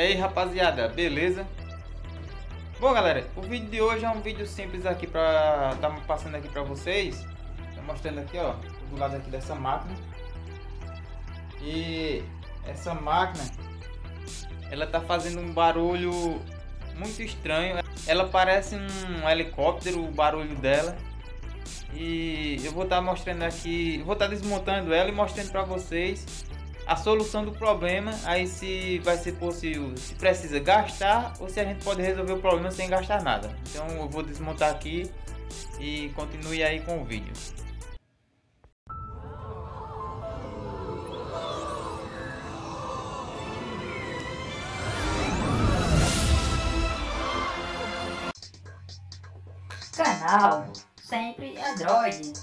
aí, rapaziada, beleza? Bom, galera, o vídeo de hoje é um vídeo simples aqui pra tá passando aqui pra vocês. Tô mostrando aqui, ó, do lado aqui dessa máquina. E essa máquina, ela tá fazendo um barulho muito estranho. Ela parece um helicóptero, o barulho dela. E eu vou estar mostrando aqui, vou estar desmontando ela e mostrando pra vocês a solução do problema, aí se vai ser possível, se precisa gastar ou se a gente pode resolver o problema sem gastar nada. Então eu vou desmontar aqui e continue aí com o vídeo. Canal Sempre Android.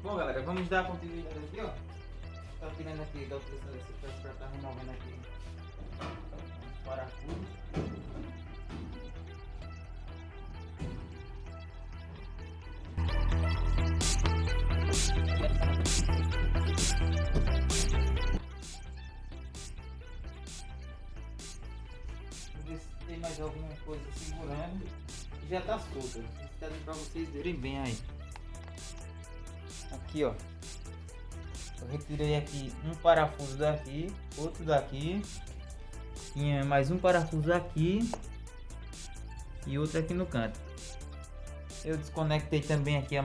Bom, galera, vamos dar continuidade aqui, ó. Tá tirando aqui da utilização desse peça para estar removendo aqui os parafusos. Ver se tem mais alguma coisa segurando. Já tá solta. Está para vocês verem bem aí. Aqui, ó. Eu retirei aqui um parafuso daqui, outro daqui. Tinha mais um parafuso aqui e outro aqui no canto. Eu desconectei também aqui a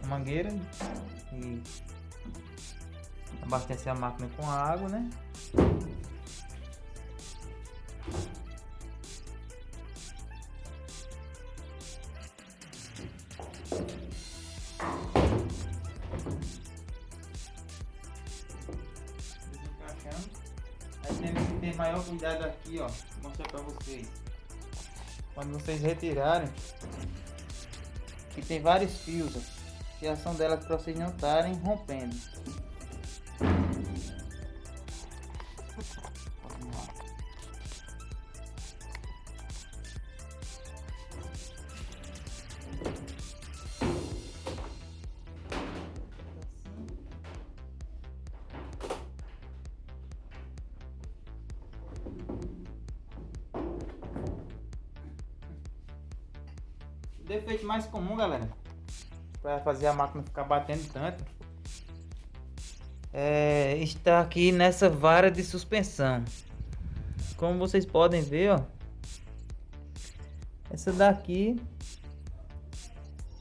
mangueira e abastece a máquina com a água, né? Desencaixando. Aí temos que ter maior cuidado aqui, ó. Vou mostrar pra vocês. Quando vocês retirarem, que tem vários fios, ó. Que a ação dela para vocês não estarem rompendo. O defeito mais comum, galera, para fazer a máquina ficar batendo tanto, está aqui nessa vara de suspensão. Como vocês podem ver, ó, essa daqui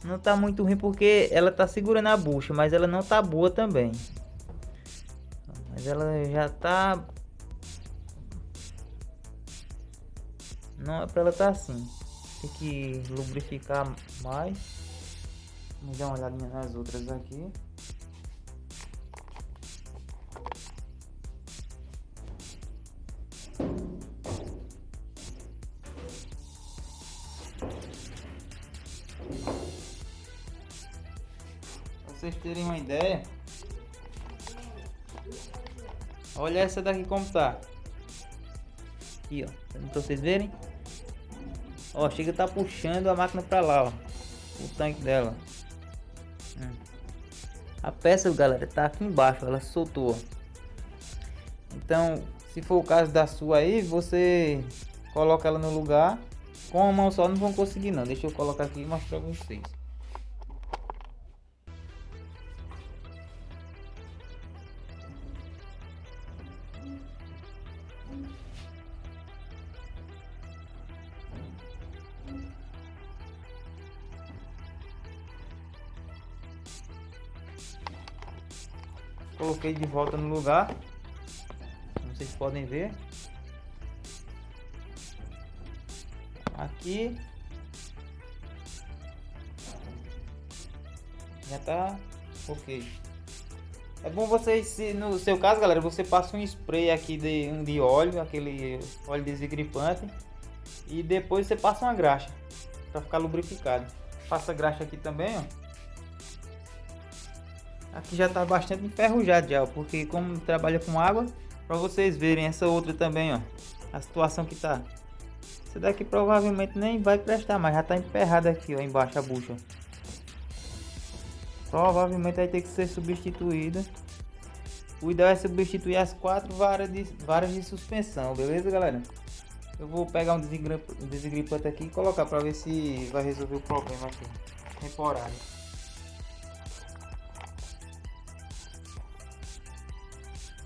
não tá muito ruim porque ela tá segurando a bucha, mas ela não tá boa também. Mas ela já tá, não é para ela tá assim. Tem que lubrificar mais. Vamos dar uma olhadinha nas outras aqui. Pra vocês terem uma ideia, olha essa daqui como tá. Aqui, ó, pra vocês verem. Ó, chega a tá puxando a máquina pra lá, ó, o tanque dela. A peça, galera, tá aqui embaixo, ela soltou. Então, se for o caso da sua aí, você coloca ela no lugar. Com a mão só não vão conseguir não. Deixa eu colocar aqui e mostrar pra vocês. Coloquei de volta no lugar, como vocês podem ver. Aqui já tá ok. É bom vocês, se no seu caso, galera, você passa um spray aqui de óleo, aquele óleo desengripante, e depois você passa uma graxa para ficar lubrificado. Passa graxa aqui também, ó. Aqui já está bastante enferrujado já, porque como trabalha com água, Pra vocês verem essa outra também, ó. A situação que tá. Essa daqui provavelmente nem vai prestar mais. Já tá emperrada aqui, ó, embaixo a bucha. Provavelmente vai ter que ser substituída. O ideal é substituir as 4 varas de suspensão, beleza, galera? Eu vou pegar um desgripante aqui e colocar pra ver se vai resolver o problema aqui. Temporário.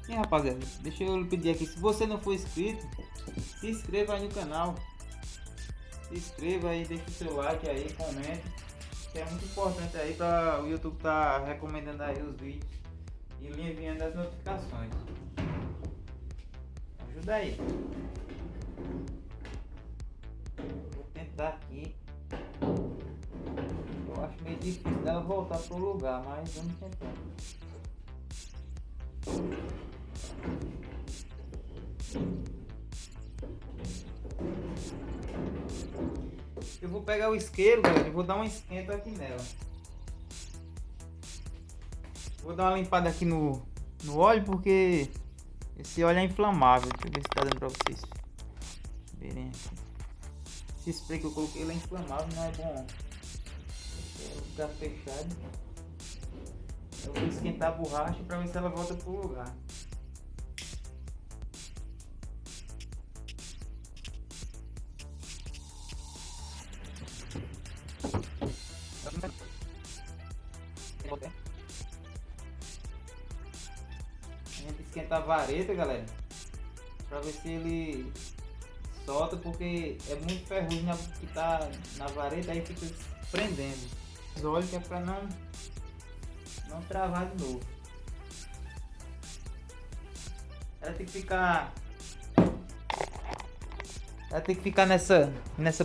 E rapaziada, deixa eu lhe pedir aqui, se você não for inscrito, se inscreva aí no canal. Se inscreva aí, deixa o seu like aí, comente, que é muito importante aí para o YouTube tá recomendando aí os vídeos e lhe enviando as notificações. Ajuda aí. Vou tentar aqui. Eu acho meio difícil dela voltar pro lugar, mas vamos tentar. Eu vou pegar o isqueiro, galera, e vou dar um esquenta aqui nela. Vou dar uma limpada aqui no óleo, porque esse óleo é inflamável. Deixa eu ver se tá dando pra vocês verem aqui. Esse spray que eu coloquei, ele é inflamável, não é bom. Vou ficar fechado. Eu vou esquentar a borracha pra ver se ela volta pro lugar. A gente esquenta a vareta, galera, pra ver se ele solta, porque é muito ferrugem que tá na vareta, aí fica prendendo os olhos, que é pra não travar de novo. Ela tem que ficar nessa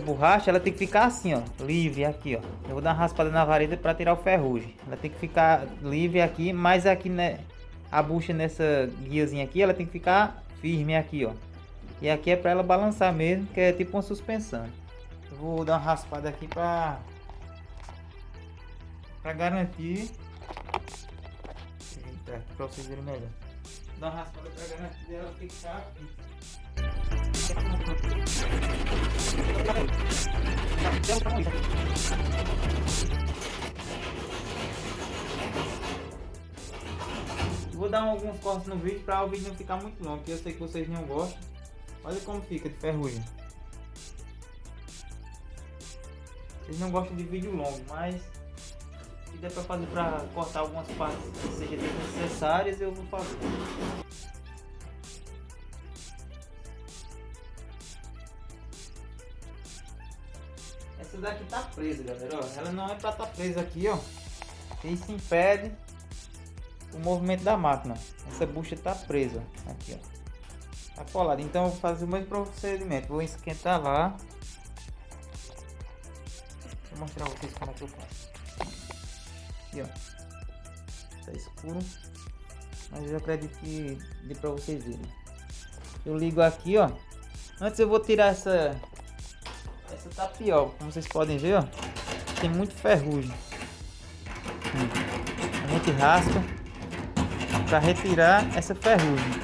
borracha, ela tem que ficar assim, ó, livre aqui, ó. Eu vou dar uma raspada na vareta para tirar o ferrugem. Ela tem que ficar livre aqui, mas aqui, né, a bucha nessa guiazinha aqui, ela tem que ficar firme aqui, ó. E aqui é para ela balançar mesmo, que é tipo uma suspensão. Eu vou dar uma raspada aqui para garantir. Eita, aqui para vocês verem melhor. Vou dar uma raspada para garantir dela ficar aqui. Vou dar alguns cortes no vídeo para o vídeo não ficar muito longo, porque eu sei que vocês não gostam. Olha como fica de ferrugem. Vocês não gostam de vídeo longo, mas se der para fazer, para cortar algumas partes que sejam desnecessárias, eu vou fazer. Essa daqui tá presa, galera, ó. Ela não é pra estar presa aqui, ó. Isso impede o movimento da máquina. Essa bucha tá presa aqui, ó. Tá colada. Então eu vou fazer o mesmo procedimento. Vou esquentar lá. Vou mostrar pra vocês como é que eu faço. Aqui, ó. Tá escuro, mas eu acredito que dê pra vocês verem. Eu ligo aqui, ó. Antes eu vou tirar essa tapioca, como vocês podem ver, ó, tem muito ferrugem. A gente raspa para retirar essa ferrugem.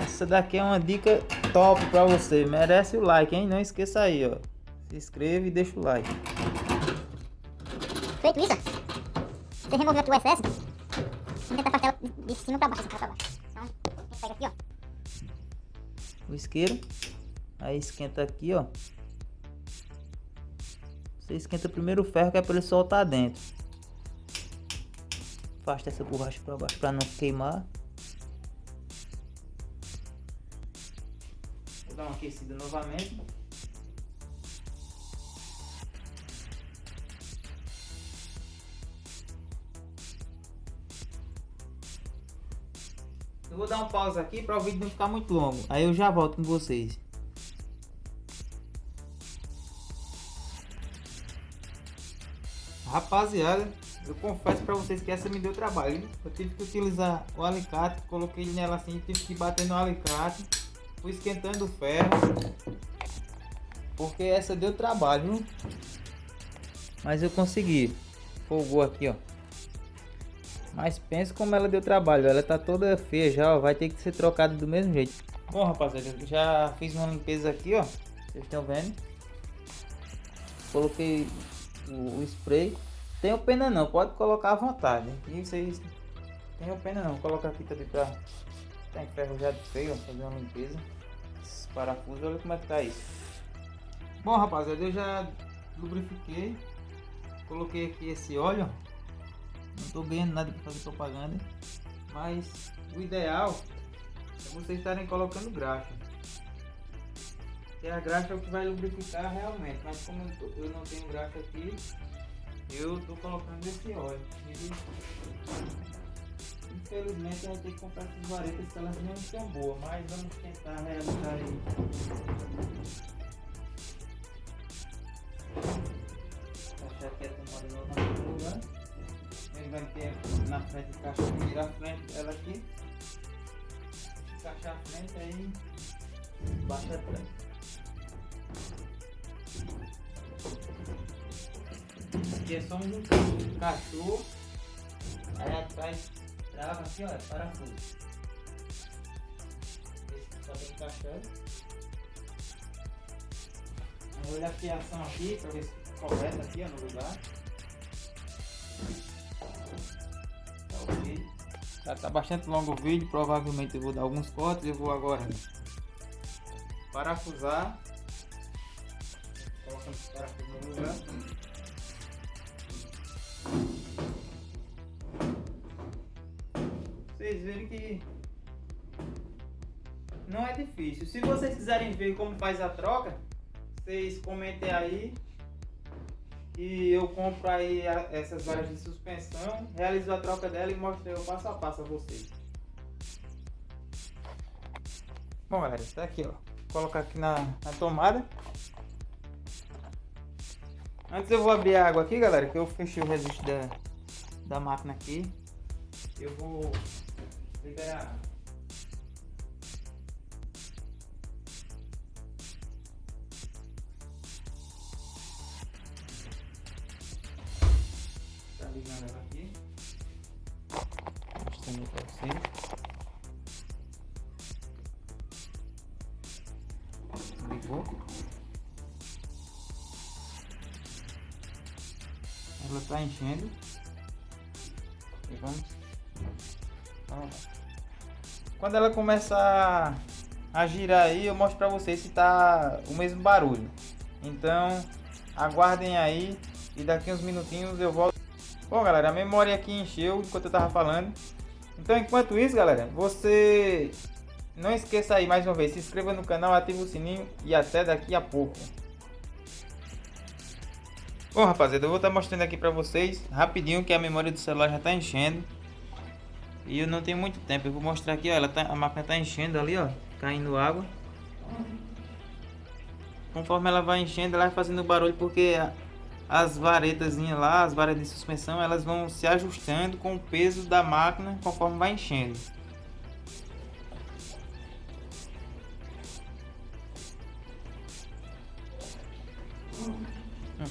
Essa daqui é uma dica top para você, merece o like, hein? Não esqueça aí, ó, se inscreva e deixa o like. Feito isso, você removeu aqui o excesso, vamos tentar passar ela de cima para baixo, Então, a gente pega aqui, ó, o isqueiro, aí esquenta aqui, ó. Você esquenta primeiro o ferro, que é para ele soltar dentro. Afasta essa borracha para baixo para não queimar. Vou dar uma aquecida novamente. Eu vou dar uma pausa aqui para o vídeo não ficar muito longo. Aí eu já volto com vocês. Rapaziada, eu confesso pra vocês que essa me deu trabalho. Eu tive que utilizar o alicate, coloquei nela assim, tive que bater no alicate, fui esquentando o ferro, porque essa deu trabalho, viu? Mas eu consegui. Folgou aqui, ó. Mas pensa como ela deu trabalho. Ela tá toda feia já, ó. Vai ter que ser trocada do mesmo jeito. Bom, rapaziada, eu já fiz uma limpeza aqui, ó. Vocês estão vendo? Coloquei o spray. Tenho pena não, pode colocar à vontade. E vocês tenham pena não. Vou colocar aqui também pra tá enferrujado feio, ó. Fazer uma limpeza. Esses parafusos, olha como é que tá isso. Bom, rapaziada, eu já lubrifiquei. Coloquei aqui esse óleo, ó. Não tô ganhando nada para fazer propaganda, mas o ideal é vocês estarem colocando graxa. Porque a graxa é o que vai lubrificar realmente, mas como eu não tenho graxa aqui, eu tô colocando esse óleo. Infelizmente a gente tem que comprar essas varetas que elas não estão boas, mas vamos tentar realizar aí. Achar que é tomada no outro lugar. Lembrando que na frente do caixa, virar a frente dela aqui, encaixar a frente, aí baixa atrás. Aqui é só um cachorro, aí atrás trava aqui, ó, é parafuso. Esse só tem encaixado. Vou olhar a fiação aqui para ver se correta aqui, ó, no lugar. Já tá bastante longo o vídeo, provavelmente eu vou dar alguns cortes. Eu vou agora parafusar, colocando os parafusos no lugar. Vocês verem que não é difícil. Se vocês quiserem ver como faz a troca, vocês comentem aí. E eu compro aí essas varas de suspensão, realizo a troca dela e mostro eu passo a passo a vocês. Bom, galera, está aqui, ó. Vou colocar aqui na tomada. Antes eu vou abrir a água aqui, galera, que eu fechei o registro da máquina aqui. Eu vou liberar a água. Ligando ela aqui, mostrando para vocês. Ligou. Ela está enchendo. E vamos. Quando ela começar a girar aí, eu mostro para vocês se tá o mesmo barulho. Então, aguardem aí e daqui uns minutinhos eu volto. Bom, galera, a memória aqui encheu enquanto eu tava falando. Então, enquanto isso, galera, você não esqueça aí mais uma vez, se inscreva no canal, ative o sininho e até daqui a pouco. Bom, rapaziada, eu vou estar mostrando aqui pra vocês rapidinho que a memória do celular já tá enchendo. E eu não tenho muito tempo, eu vou mostrar aqui, ó, a máquina tá enchendo ali, ó, caindo água. Conforme ela vai enchendo, ela vai fazendo barulho porque as varetazinhas lá, as varas de suspensão, elas vão se ajustando com o peso da máquina conforme vai enchendo.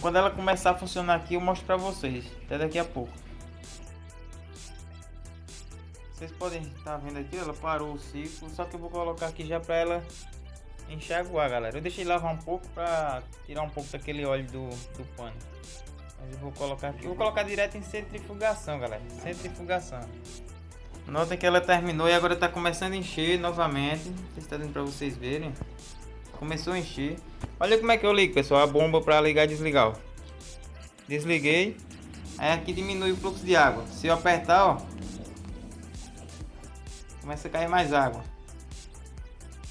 Quando ela começar a funcionar aqui, eu mostro pra vocês. Até daqui a pouco. Vocês podem estar vendo aqui, ela parou o ciclo, só que eu vou colocar aqui já pra ela enxaguar, galera. Eu deixei lavar um pouco pra tirar um pouco daquele óleo do pano. Mas eu vou colocar aqui. Eu vou colocar direto em centrifugação, galera. Centrifugação. Notem que ela terminou e agora tá começando a encher novamente. Está dando pra vocês verem. Começou a encher. Olha como é que eu ligo, pessoal, a bomba pra ligar e desligar, ó. Desliguei. Aí aqui diminui o fluxo de água. Se eu apertar, ó, começa a cair mais água.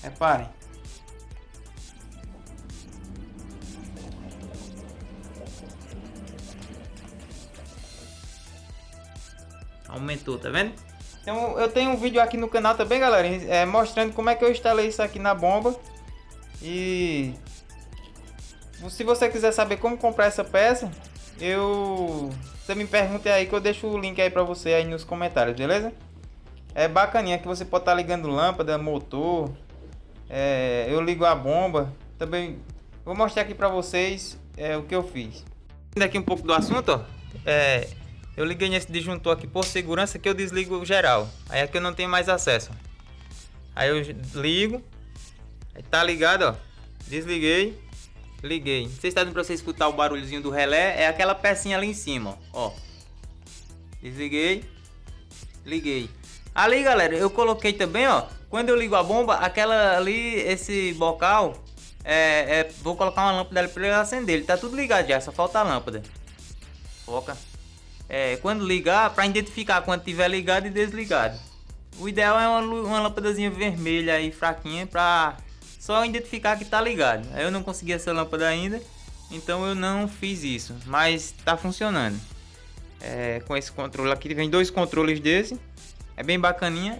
Reparem. Aumentou, tá vendo? Então eu tenho um vídeo aqui no canal também, galera, mostrando como é que eu instalei isso aqui na bomba. E se você quiser saber como comprar essa peça, você me pergunte aí que eu deixo o link aí pra você aí nos comentários, beleza? É bacaninha que você pode estar ligando lâmpada, motor. Eu ligo a bomba. Também vou mostrar aqui pra vocês o que eu fiz. Aqui um pouco do assunto, ó. Eu liguei nesse disjuntor aqui por segurança, que eu desligo o geral. Aí aqui eu não tenho mais acesso. Aí eu ligo. Aí tá ligado, ó. Desliguei. Liguei. Não sei se tá dando pra você escutar o barulhozinho do relé. É aquela pecinha ali em cima, ó. Desliguei. Liguei. Ali, galera, eu coloquei também, ó. Quando eu ligo a bomba, aquela ali, esse bocal, vou colocar uma lâmpada ali pra ele acender. Ele tá tudo ligado já, só falta a lâmpada. Foca. Quando ligar, para identificar quando tiver ligado e desligado. O ideal é uma lâmpadazinha vermelha aí, fraquinha, para só identificar que tá ligado. Eu não consegui essa lâmpada ainda, então eu não fiz isso, mas tá funcionando. Com esse controle aqui, vem 2 controles desse. É bem bacaninha.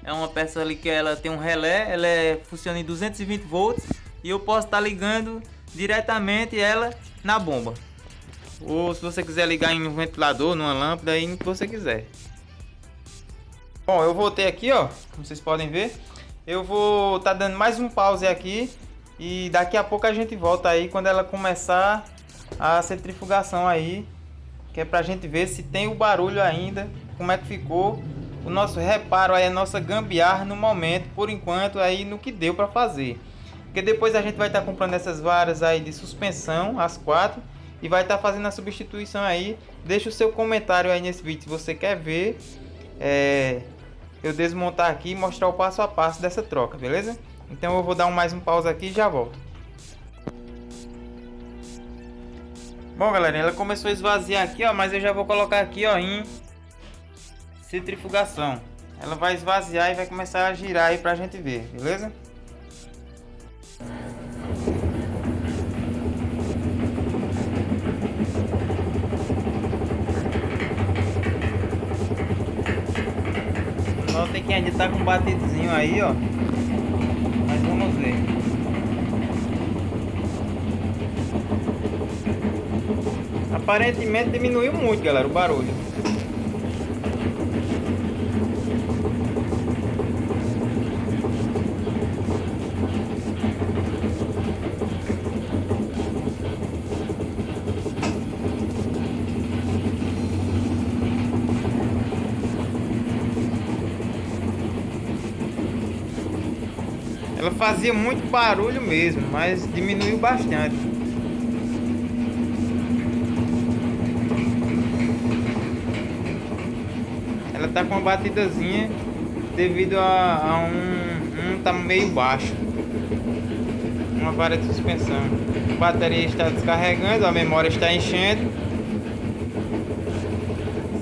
É uma peça ali que ela tem um relé, ela funciona em 220 volts e eu posso estar ligando diretamente ela na bomba. Ou se você quiser ligar em um ventilador, numa lâmpada, aí no que você quiser. Bom, eu voltei aqui, ó, como vocês podem ver. Eu vou estar dando mais um pause aqui e daqui a pouco a gente volta aí quando ela começar a centrifugação aí, que é pra gente ver se tem o barulho ainda, como é que ficou o nosso reparo aí, a nossa gambiarra no momento, por enquanto aí no que deu para fazer. Porque depois a gente vai estar comprando essas varas aí de suspensão, as 4, e vai estar fazendo a substituição aí. Deixa o seu comentário aí nesse vídeo se você quer ver eu desmontar aqui e mostrar o passo a passo dessa troca, beleza? Então eu vou dar mais um pause aqui e já volto. Bom, galera, ela começou a esvaziar aqui, ó, mas eu já vou colocar aqui, ó, em centrifugação. Ela vai esvaziar e vai começar a girar aí pra gente ver, beleza? Notem que ainda tá com um batidozinho aí, ó. Mas vamos ver. Aparentemente diminuiu muito, galera, o barulho. Ela fazia muito barulho mesmo, mas diminuiu bastante. Ela tá com uma batidazinha devido a um tá meio baixo. Uma vara de suspensão. A bateria está descarregando, a memória está enchendo.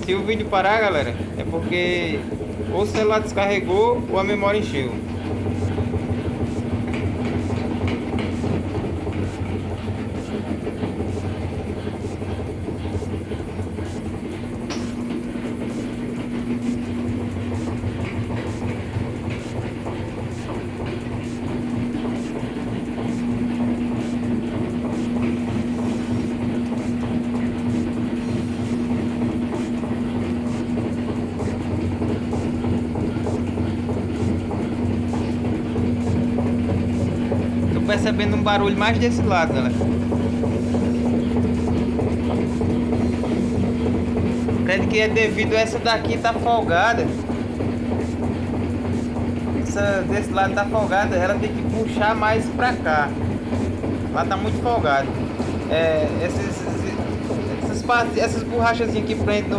Se o vídeo parar, galera, é porque ou o celular descarregou ou a memória encheu. Percebendo um barulho mais desse lado, galera. Acredito que é devido a essa daqui tá folgada. Essa desse lado tá folgada, ela tem que puxar mais pra cá. Lá tá muito folgado. Essas borrachazinhas que prendem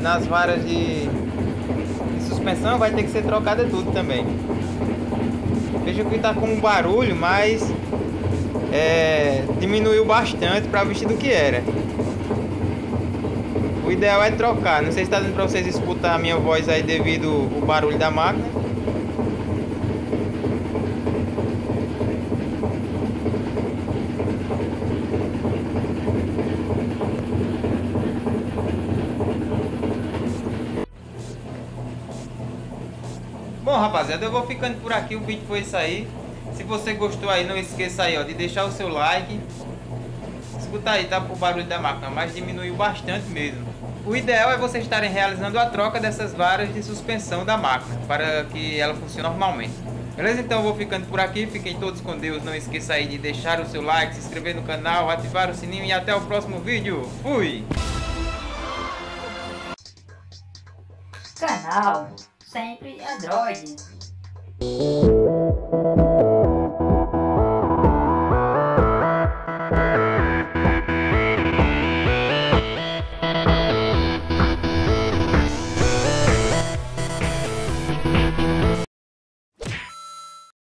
nas varas de suspensão vai ter que ser trocada tudo também. Veja que tá com um barulho, mas diminuiu bastante para vestir do que era. O ideal é trocar. Não sei se está dando para vocês escutar a minha voz aí devido ao barulho da máquina. Bom, rapaziada, eu vou ficando por aqui. O vídeo foi isso aí. Se você gostou aí, não esqueça aí, ó, de deixar o seu like. Escuta aí, tá, o barulho da máquina, mas diminuiu bastante mesmo. O ideal é vocês estarem realizando a troca dessas varas de suspensão da máquina, para que ela funcione normalmente. Beleza? Então eu vou ficando por aqui. Fiquem todos com Deus. Não esqueça aí de deixar o seu like, se inscrever no canal, ativar o sininho e até o próximo vídeo. Fui! canal Sempre Android.